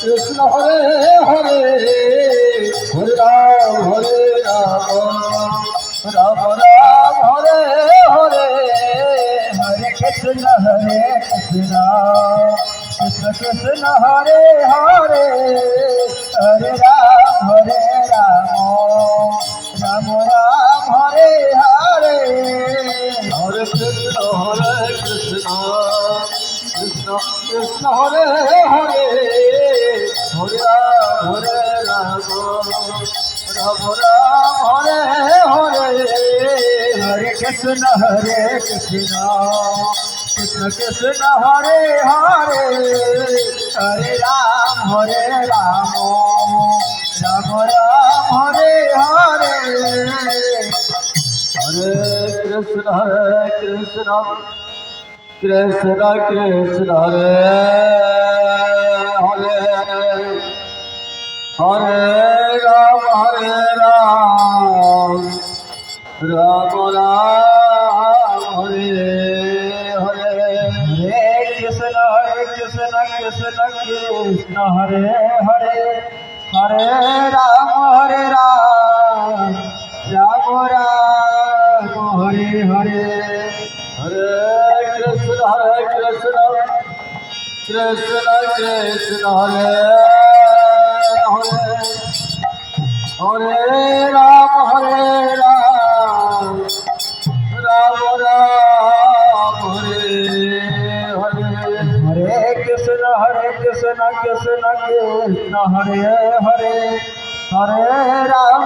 Krishna Hare Hare Hare Ram Ram Ram Hare Hare Hare Krishna Krishna Krishna Hare Hare Hare Ram Ram Ram Hare Hare Hare Krishna Krishna Krishna Hare Hare Hare Ram Ram Ram Hare Hare Hare Krishna Krishna Krishna Hare Hare Hare Ram Ram Ram Hare Hare Hare Krishna Krishna Krishna Hare Hare Hare Ram Ram Ram Hare Hare Hare Krishna Krishna Krishna Hare Hare Hare Ram Ram Hare Hare Hare Krishna Krishna Krishna Hare Hare Hare Ram Ram Hare Hare Hare Krishna Krishna Krishna Hare Hare Hare Ram